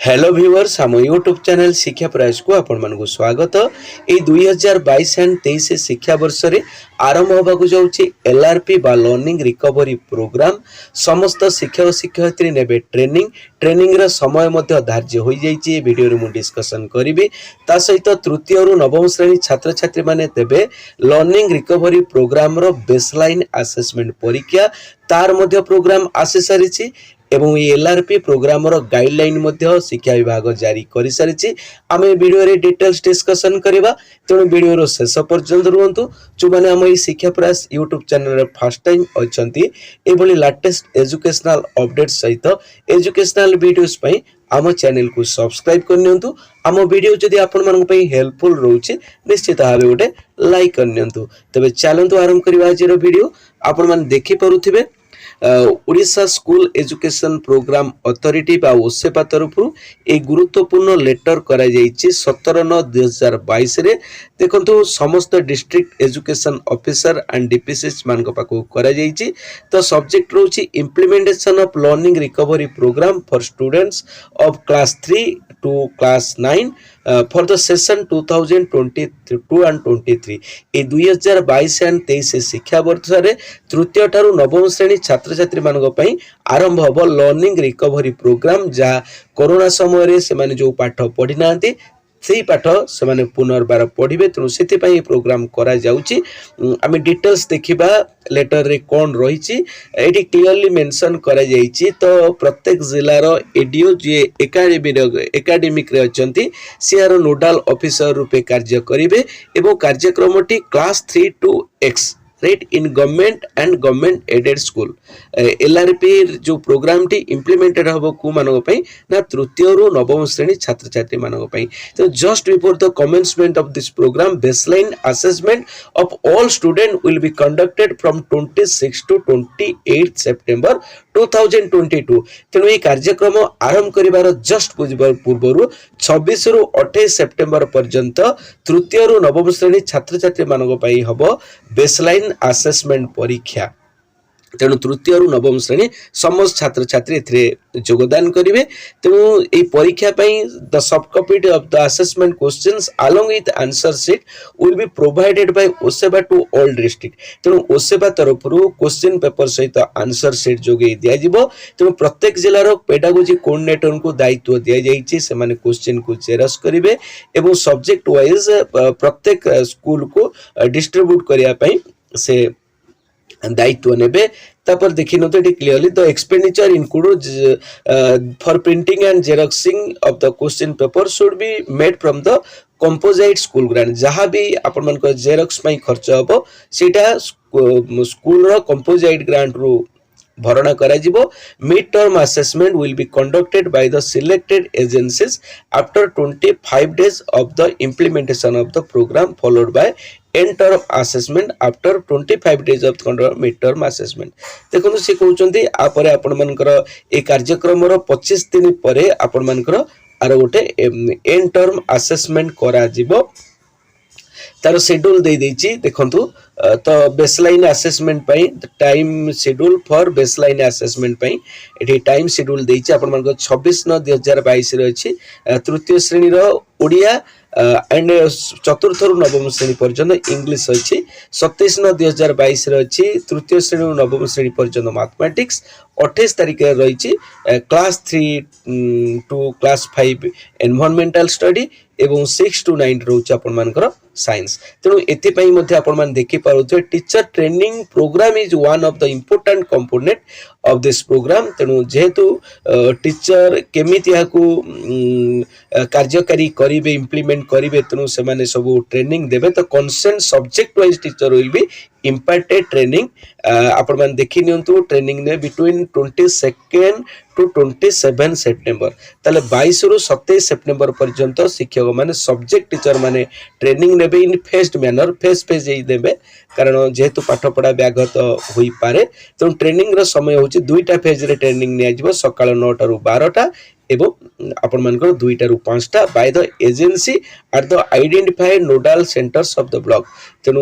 Hello viewers हम YouTube channel शिक्षा प्रयास को आपण मानक स्वागत। ए 2022 एंड 23 शिक्षा वर्ष रे आरंभ होबाकु जाउछि एलआरपी बा लर्निंग रिकवरी प्रोग्राम। समस्त शिक्षक शिक्षयित्री नेबे ट्रेनिंग रा समय मध्ये धार्य होई जाइछि। वीडियो रे मु डिस्कशन करिबि। ता सहित तृतीय रु नवम श्रेणी छात्र छात्री माने देबे लर्निंग रिकवरी प्रोग्राम रो बेसलाइन असेसमेंट परीक्षा। तार मध्ये प्रोग्राम आसी सारिछि एवं एलआरपी प्रोग्राम गाइडलाइन शिक्षा विभाग जारी कर सारी। आम वीडियो रे डिटेल्स डिस्कशन करवा तेणु वीडियो शेष पर्यंत रुहतु। जो मैंने आम शिक्षा प्रयास यूट्यूब चैनल फर्स्ट टाइम अच्छा लेटेस्ट एजुकेशनल अपडेट सहित एजुकेशनल वीडियोस आम चैनल को सब्सक्राइब करनियंतु। आम वीडियो जदि आपण मानक हेल्पफुल रोचे निश्चित भाव गोटे लाइक करनियंतु। तबे चलंतु आरंभ करबा आज वीडियो। आपण मान देखि परुथिबे Odisha school education programme authority बा ओसेपा तरफ एक गुरुत्वपूर्ण लेटर करा जाइछि 17/9/2022 रे। देखंतु समस्त district education officer and DPCs मानक पाको करा जाइछि। तो सब्जेक्ट रोछि implementation of learning recovery programme for students of class 3 to class 9 for the session 2022 and 23। A 2022 and 23 शिक्षा वर्ष रे तृतीय ठारू नवम श्रेणी छात्र छात्री मानक पई आरंभ हबो लर्निंग रिकवरी प्रोग्राम। जहाँ कोरोना समय रे से माने जो पाठ पढ़ी नांती से पाठ से माने पुनर्बार पढ़े। तेणु से प्रोग्राम करा जाउची। आमे डिटेल्स देखिबा लेटर रे कोन रहिछि एटी क्लियरली मेंशन करा जाइछि। तो प्रत्येक जिल्ला रो एडीओ जे एकेडमिक रे अछंती सिआर नोडल ऑफिसर रूपे कार्य करिवे एवं कार्यक्रमटी class 3 to X right in government and government aided school. LRP जो प्रोग्राम टी इम्प्लीमेंटेड हबो को मानक पई ना तृतीय रु नवम श्रेणी छात्र छात्री मानक पई। तो just before the commencement of this programme baseline assessment of all student will be conducted from 26 to 28 September 2022। तेणु ये कार्यक्रम आरंभ करिवार जस्ट पूर्व 26 रु 28 सेप्टेम्बर पर्यंत तृतीय रु नवम श्रेणी छात्र छात्री मानक पई हबो बेसलाइन असेसमेंट परीक्षा। तेणु तृतीय रु नवम श्रेणी समस्त छात्र छात्री एथरे योगदान करिवे। तेणु ए परीक्षा पई the soft copy of the assessment questions along with answer sheet will be provided by OSEPA to all district. तेणु ओसेबा तरफरु क्वेश्चन पेपर सहित आंसर शीट जोगे दिया जिवो। तेणु प्रत्येक जिल्ला रो पेडागोजी कोऑर्डिनेटर को दायित्व दिया जाइछि। से माने क्वेश्चन को जेरस करिवे एवं सब्जेक्ट वाइज प्रत्येक स्कूल को डिस्ट्रीब्यूट करिया पई से दायित्व नेबे। तापर देखि नतो एटी clearly the expenditure include for printing and xeroxing of the question paper should be made from the composite school grant. जहां भी आपण मन को जेरॉक्स पई खर्च हबो सेटा स्कूल रो कंपोजिट ग्रांट रो भरणा करा जिवो। Mid term assessment will be conducted by the selected agencies after 25 days of the implementation of the program followed by end term assessment after 25 days of mid term assessment। देखो से कहउचंती आ परे आपण मानकर ए कार्यक्रम रो 25 दिन परे आपण मानकर आरो गोटे एंड टर्म असेसमेंट करा जिवो। तार शेड्यूल दे देछि देखंतु। तो बेसलाइन असेसमेंट पई time schedule for baseline assessment पई एठी टाइम शेड्यूल देछि आपण मानक 26/9/2022 रे अछि। तृतीय श्रेणी रो ओडिया एंड चतुर्थ रु नवम श्रेणी पर्यंत इंग्लिश अछि। 27/9/2022 रे अछि तृतीय श्रेणी रु नवम श्रेणी पर्यंत मैथमेटिक्स। 28 तारिख रे रहिछि class 3 to class 5 environmental study एवं 6 to 9 रोच आपण मानकर साइंस। तेणु एथि पई मध्ये आपण मान देखि पारुथे teacher training programme is one of the important component of this programme. तेणु जेहेतु टीचर केमिति याकू कार्यकारी करिवे इम्प्लीमेंट करिवे तेणु से माने सब ट्रेनिंग देबे। तो concern subject wise teacher will be imparted training. आपण मान देखि नियंतु ट्रेनिंग ने बिटवीन 22 to 27 सेप्टेम्बर। ताले 22 रु 27 सेप्टेम्बर पर्यंत शिक्षक माने सब्जेक्ट टीचर माने ट्रेनिंग नेबे इन फेस्ड मैनर फेज देबे। कारण जेहेतु पाठ पढ़ा व्याघत होई पारे तेणु ट्रेनिंग रो समय होची दुईटा फेज रे ट्रेनिंग निया जिवो। सकाळ 9 टा रु 12 टा एवं आपण मानकर 2 टा रु 5 टा by the agency at the identified nodal centres of the block. तेणु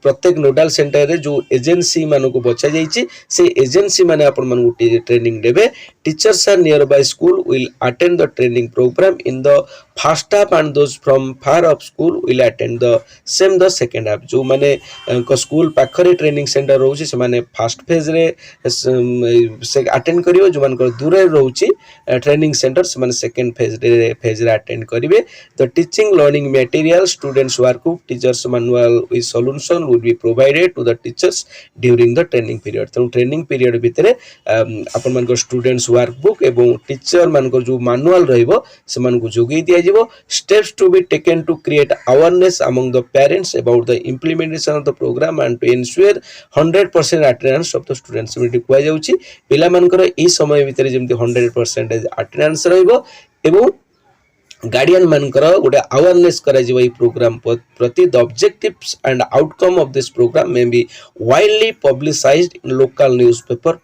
प्रत्येक नोडाल सेंटर रे जो एजेंसी मानको बचा जाइछि से एजेंसी माने आपण मानको ट्रेनिंग देबे। Teachers are nearby school will attend the training programme in the first half and those from far off school will attend the same the second half. जो माने स्कूल पाखरे ट्रेनिंग सेंटर रोचे से माने first phase रे से attend करियो। जो मानकर दूर रोचे ट्रेनिंग सेंटर से माने सेकंड फेज रे अटेंड करिवे। The teaching learning material students workbook teachers manual with solution will be provided to the teachers during the training period. तेणु ट्रेनिंग पीरियड भितर आपण मानकर स्टूडेंट्स वर्कबुक एवं टीचर मानकर जो मैनुअल रहिबो से मानकु जोगै दिया जिवो। Steps to be taken to create awareness among the parents about the implementation of the programme and to ensure 100% attendance of the students. मिटी कुआ जाउची पिला मानकर ए समय भितर जेमति 100% अटेंडेंस रहइबो एवं गार्डियन मानकर गोटे अवेयरनेस करा जिवो ई प्रोग्राम प्रति। The objectives and outcome of this programme may be widely publicised in local newspaper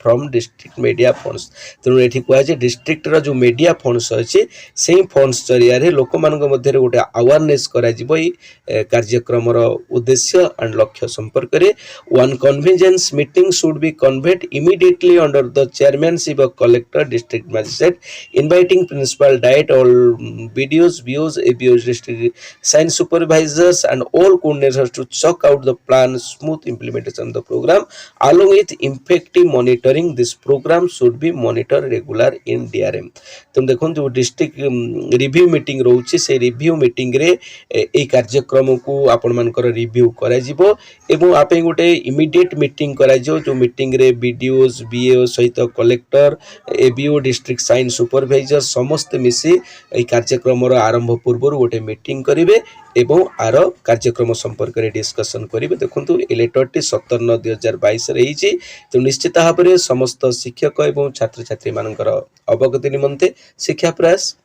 from district media funds. तेणु ये कहुए डिस्ट्रिक्ट रो जो मीडिया फंड्स अच्छे से फंड्स जरिया लोक मान मध्य गोटे अवेयरनेस करा जिवो ई कार्यक्रम उद्देश्य एंड लक्ष्य संपर्क में। One convenience meeting should be convened immediately under the chairmanship of collector district magistrate inviting principal direct all BDOs, BOs, ABOs, district science supervisors and all coordinators to check out the plan smooth implementation of the program along with effective monitoring. This program should be monitored regular in DRM। तुम देखो जो district review meeting रोचे से review meeting रे ए कार्यक्रम को आपण मानकर रिव्यू करा जिवो एवं आपे गोटे इमीडिएट मीटिंग करा जो जो मीटिंग रे BDOs, BAO सहित collector, ABO, district science supervisor समस्त मिसी এই कार्यक्रम आरंभ पूर्व गोटे मीटिंग करेंगे एवं आर कार्यक्रम संपर्क में डिस्कसन करेंगे। देखो ये लेटरटी 17/9/2022 रही। तो निश्चित भाव में समस्त शिक्षक एवं छात्र छात्री मानकर अवगति निमंते शिक्षा प्रयास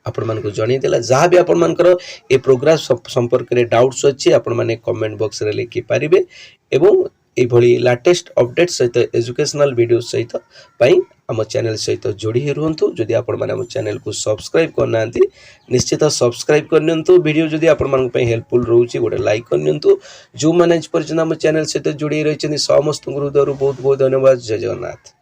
आपण मानको जणैदेला। जहाँ भी आपण मानकर ए प्रोग्राम संपर्क में डाउट्स अच्छी आपण माने कमेंट बॉक्स रे लिखि पारिबे एवं एभली लेटेस्ट अपडेट सहित एजुकेशनल वीडियो सहित पई आम चैनल सहित जोड़ी रुहतु। जदि आपण माने आम चैनल को सब्सक्राइब करना निश्चित सब्सक्राइब करनियंतु। वीडियो जदि आपण मानक पई हेल्पफुल रहउची गोटे लाइक करनियंतु। जो माने आज पर्यंत आम चैनल सहित जोड़ी रहिछन समस्त हृदयरु बहुत बहुत धन्यवाद। जय जगन्नाथ।